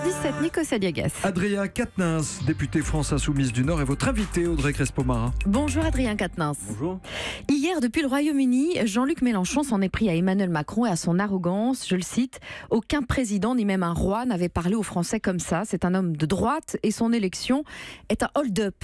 8h17, Nico Saliagas. Adrien Quatennens, député France Insoumise du Nord, est votre invité, Audrey Crespo-Marin. Bonjour Adrien Quatennens. Bonjour. Hier, depuis le Royaume-Uni, Jean-Luc Mélenchon s'en est pris à Emmanuel Macron et à son arrogance. Je le cite, « Aucun président, ni même un roi, n'avait parlé aux Français comme ça. C'est un homme de droite et son élection est un hold-up. »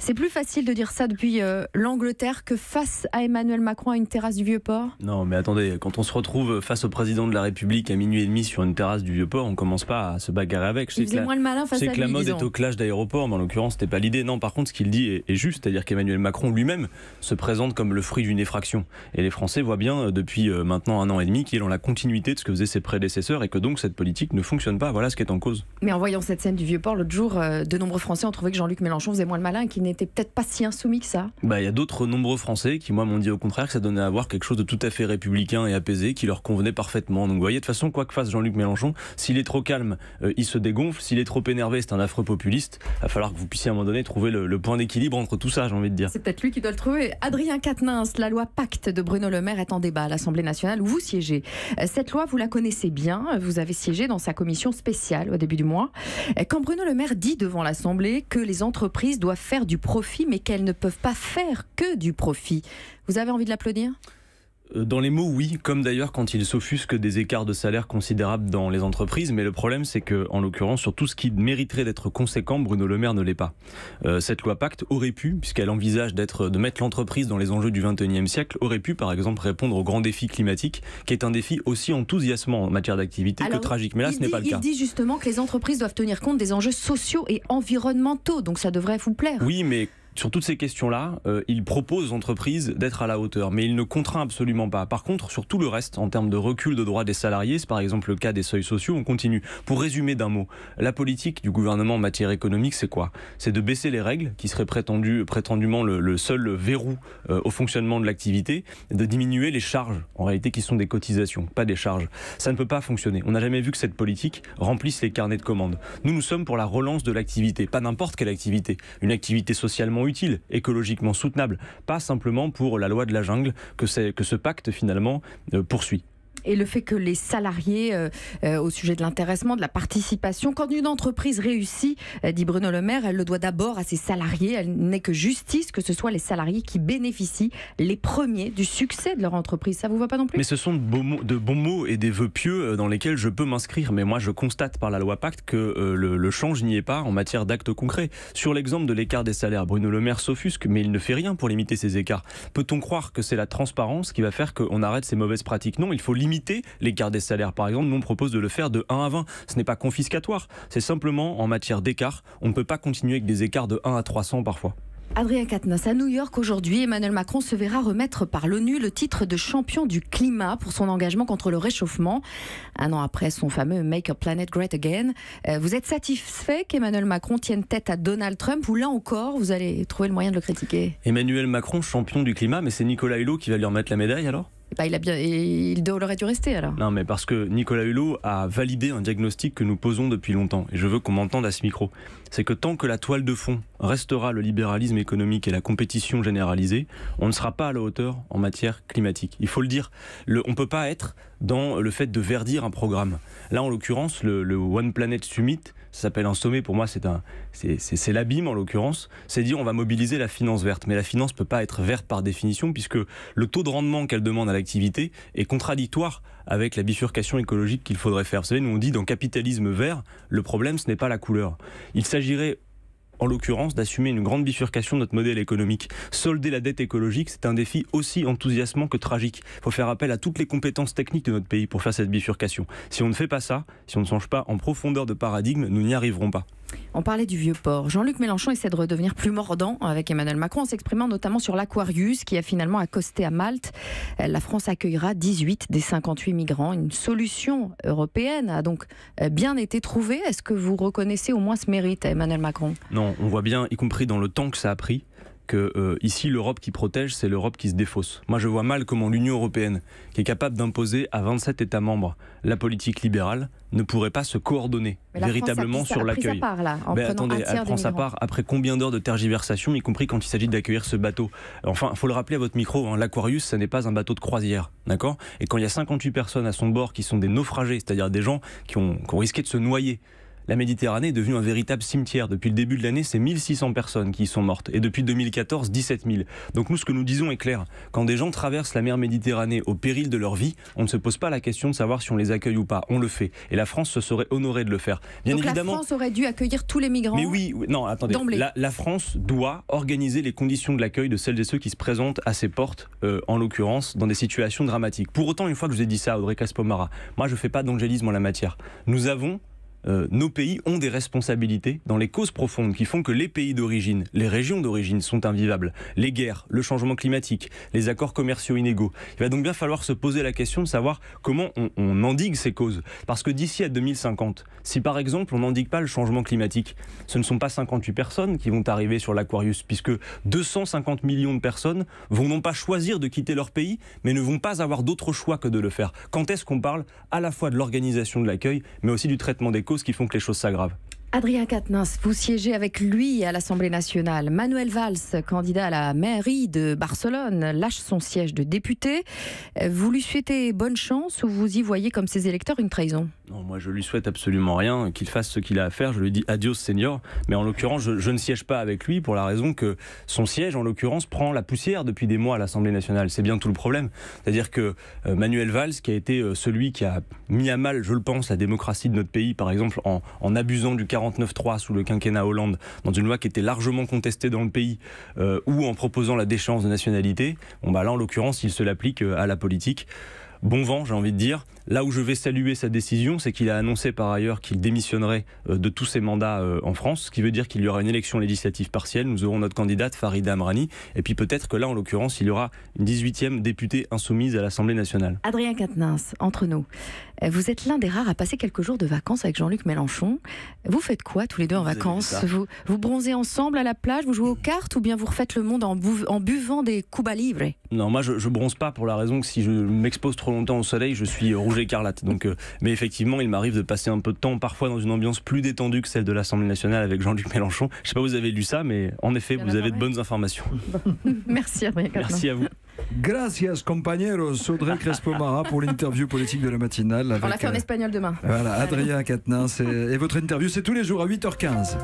C'est plus facile de dire ça depuis l'Angleterre que face à Emmanuel Macron à une terrasse du Vieux-Port. Non, mais attendez, quand on se retrouve face au président de la République à minuit et demi sur une terrasse du Vieux-Port, on commence pas à se bagarrer avec. Il faisait moins le malin face à lui. Je sais que la mode est au clash d'aéroport, mais en l'occurrence, c'était pas l'idée. Non, par contre, ce qu'il dit est juste, c'est-à-dire qu'Emmanuel Macron lui-même se présente comme le fruit d'une effraction. Et les Français voient bien depuis maintenant 1 an et demi qu'il est dans la continuité de ce que faisaient ses prédécesseurs et que donc cette politique ne fonctionne pas. Voilà ce qui est en cause. Mais en voyant cette scène du Vieux-Port l'autre jour, de nombreux Français ont trouvé que Jean-Luc Mélenchon faisait moins le malin et qu'il n'était peut-être pas si insoumis que ça. Il y a d'autres nombreux Français qui, moi, m'ont dit au contraire que ça donnait à voir quelque chose de tout à fait républicain et apaisé qui leur convenait parfaitement. Donc vous voyez, de toute façon, quoi que fasse Jean-Luc Mélenchon, s'il est trop calme, il se dégonfle. S'il est trop énervé, c'est un affreux populiste. Il va falloir que vous puissiez à un moment donné trouver le point d'équilibre entre tout ça, j'ai envie de dire. C'est peut-être lui qui doit le trouver. Adrien Quatennens, la loi Pacte de Bruno Le Maire est en débat à l'Assemblée nationale où vous siégez. Cette loi, vous la connaissez bien. Vous avez siégé dans sa commission spéciale au début du mois. Quand Bruno Le Maire dit devant l'Assemblée que les entreprises doivent faire du profit, mais qu'elles ne peuvent pas faire que du profit, vous avez envie de l'applaudir ? Dans les mots, oui, comme d'ailleurs quand il s'offusque des écarts de salaire considérables dans les entreprises, mais le problème c'est que, en l'occurrence, sur tout ce qui mériterait d'être conséquent, Bruno Le Maire ne l'est pas. Cette loi Pacte aurait pu, puisqu'elle envisage de mettre l'entreprise dans les enjeux du XXIe siècle, aurait pu par exemple répondre au grand défi climatique, qui est un défi aussi enthousiasmant en matière d'activité que tragique. Mais là, ce n'est pas le cas. Il dit justement que les entreprises doivent tenir compte des enjeux sociaux et environnementaux, donc ça devrait vous plaire. Oui, mais sur toutes ces questions-là, il propose aux entreprises d'être à la hauteur, mais il ne contraint absolument pas. Par contre, sur tout le reste, en termes de recul de droits des salariés, c'est par exemple le cas des seuils sociaux, on continue. Pour résumer d'un mot, la politique du gouvernement en matière économique, c'est quoi ? C'est de baisser les règles, qui seraient prétendument le seul verrou au fonctionnement de l'activité, et de diminuer les charges, en réalité qui sont des cotisations, pas des charges. Ça ne peut pas fonctionner. On n'a jamais vu que cette politique remplisse les carnets de commandes. Nous sommes pour la relance de l'activité, pas n'importe quelle activité, une activité socialement utile, écologiquement soutenable, pas simplement pour la loi de la jungle que ce pacte finalement poursuit. Et le fait que les salariés, au sujet de l'intéressement, de la participation, quand une entreprise réussit, dit Bruno Le Maire, elle le doit d'abord à ses salariés. Elle n'est que justice que ce soit les salariés qui bénéficient les premiers du succès de leur entreprise. Ça vous va pas non plus ? Mais ce sont de bons mots et des vœux pieux dans lesquels je peux m'inscrire. Mais moi, je constate par la loi Pacte que le change n'y est pas en matière d'actes concrets. Sur l'exemple de l'écart des salaires, Bruno Le Maire s'offusque, mais il ne fait rien pour limiter ces écarts. Peut-on croire que c'est la transparence qui va faire qu'on arrête ces mauvaises pratiques ? Non, il faut limiter l'écart des salaires. Par exemple, nous on propose de le faire de 1 à 20. Ce n'est pas confiscatoire, c'est simplement en matière d'écart. On ne peut pas continuer avec des écarts de 1 à 300 parfois. Adrien Quatennens, à New York aujourd'hui, Emmanuel Macron se verra remettre par l'ONU le titre de champion du climat pour son engagement contre le réchauffement. 1 an après son fameux Make Our Planet Great Again. Vous êtes satisfait qu'Emmanuel Macron tienne tête à Donald Trump ou là encore, vous allez trouver le moyen de le critiquer ? Emmanuel Macron, champion du climat, mais c'est Nicolas Hulot qui va lui remettre la médaille alors ? Il aurait dû rester alors. Non, mais parce que Nicolas Hulot a validé un diagnostic que nous posons depuis longtemps, et je veux qu'on m'entende à ce micro. C'est que tant que la toile de fond restera le libéralisme économique et la compétition généralisée, on ne sera pas à la hauteur en matière climatique. Il faut le dire. On ne peut pas être dans le fait de verdir un programme. Là, en l'occurrence, le One Planet Summit, ça s'appelle un sommet, pour moi c'est l'abîme en l'occurrence, c'est dire on va mobiliser la finance verte. Mais la finance ne peut pas être verte par définition puisque le taux de rendement qu'elle demande à l'activité est contradictoire avec la bifurcation écologique qu'il faudrait faire. Vous savez, nous on dit dans capitalisme vert, le problème ce n'est pas la couleur. Il s'agirait en l'occurrence d'assumer une grande bifurcation de notre modèle économique. Solder la dette écologique, c'est un défi aussi enthousiasmant que tragique. Il faut faire appel à toutes les compétences techniques de notre pays pour faire cette bifurcation. Si on ne fait pas ça, si on ne change pas en profondeur de paradigme, nous n'y arriverons pas. On parlait du Vieux-Port. Jean-Luc Mélenchon essaie de redevenir plus mordant avec Emmanuel Macron en s'exprimant notamment sur l'Aquarius qui a finalement accosté à Malte. La France accueillera 18 des 58 migrants. Une solution européenne a donc bien été trouvée. Est-ce que vous reconnaissez au moins ce mérite à Emmanuel Macron ? Non, on voit bien, y compris dans le temps que ça a pris, que ici l'Europe qui protège, c'est l'Europe qui se défausse. Moi je vois mal comment l'Union européenne, qui est capable d'imposer à 27 États membres la politique libérale, ne pourrait pas se coordonner véritablement sur l'accueil. Mais attendez, elle prend sa part après combien d'heures de tergiversation, y compris quand il s'agit d'accueillir ce bateau. Enfin, il faut le rappeler à votre micro, l'Aquarius, ça n'est pas un bateau de croisière, d'accord ? Et quand il y a 58 personnes à son bord qui sont des naufragés, c'est-à-dire des gens qui ont risqué de se noyer, la Méditerranée est devenue un véritable cimetière. Depuis le début de l'année, c'est 1600 personnes qui y sont mortes. Et depuis 2014, 17 000. Donc nous, ce que nous disons est clair. Quand des gens traversent la mer Méditerranée au péril de leur vie, on ne se pose pas la question de savoir si on les accueille ou pas. On le fait. Et la France se serait honorée de le faire. Bien donc évidemment, la France aurait dû accueillir tous les migrants. Mais oui, non, attendez. La France doit organiser les conditions de l'accueil de celles et ceux qui se présentent à ses portes, en l'occurrence, dans des situations dramatiques. Pour autant, une fois que je vous ai dit ça, Audrey Caspo-Mara, moi je ne fais pas d'angélisme en la matière. Nos pays ont des responsabilités dans les causes profondes qui font que les pays d'origine, les régions d'origine sont invivables. Les guerres, le changement climatique, les accords commerciaux inégaux. Il va donc bien falloir se poser la question de savoir comment on endigue ces causes. Parce que d'ici à 2050, si par exemple on n'endigue pas le changement climatique, ce ne sont pas 58 personnes qui vont arriver sur l'Aquarius, puisque 250 millions de personnes vont non pas choisir de quitter leur pays, mais ne vont pas avoir d'autre choix que de le faire. Quand est-ce qu'on parle à la fois de l'organisation de l'accueil, mais aussi du traitement des causes qui font que les choses s'aggravent? Adrien Quatennens, vous siégez avec lui à l'Assemblée nationale. Manuel Valls, candidat à la mairie de Barcelone, lâche son siège de député. Vous lui souhaitez bonne chance ou vous y voyez comme ses électeurs une trahison? Non, moi je lui souhaite absolument rien, qu'il fasse ce qu'il a à faire, je lui dis adios senior, mais en l'occurrence je ne siège pas avec lui pour la raison que son siège en l'occurrence prend la poussière depuis des mois à l'Assemblée nationale, c'est bien tout le problème. C'est-à-dire que Manuel Valls, qui a été celui qui a mis à mal, je le pense, la démocratie de notre pays, par exemple en abusant du 49.3 sous le quinquennat Hollande, dans une loi qui était largement contestée dans le pays, ou en proposant la déchéance de nationalité, là en l'occurrence il se l'applique à la politique. Bon vent, j'ai envie de dire. Là où je vais saluer sa décision, c'est qu'il a annoncé par ailleurs qu'il démissionnerait de tous ses mandats en France, ce qui veut dire qu'il y aura une élection législative partielle. Nous aurons notre candidate Farida Amrani, et puis peut-être que là, en l'occurrence, il y aura une 18e députée insoumise à l'Assemblée nationale. Adrien Quatennens, entre nous, vous êtes l'un des rares à passer quelques jours de vacances avec Jean-Luc Mélenchon. Vous faites quoi tous les deux en vacances? Vous bronzez ensemble à la plage, vous jouez aux cartes ou bien vous refaites le monde en buvant des Cuba Libre? Non, moi je bronze pas pour la raison que si je m'expose trop longtemps au soleil, je suis rouge écarlate. Donc, mais effectivement, il m'arrive de passer un peu de temps, parfois dans une ambiance plus détendue que celle de l'Assemblée nationale avec Jean-Luc Mélenchon. Je sais pas, vous avez lu ça, mais en effet, vous avez de bonnes informations. Merci Adrien Quatennens. Merci à vous. Gracias, compañeros. Audrey Crespo-Mara pour l'interview politique de la matinale. On l'a fait en espagnol demain. Voilà, Adrien Quatennens. Et votre interview, c'est tous les jours à 8h15.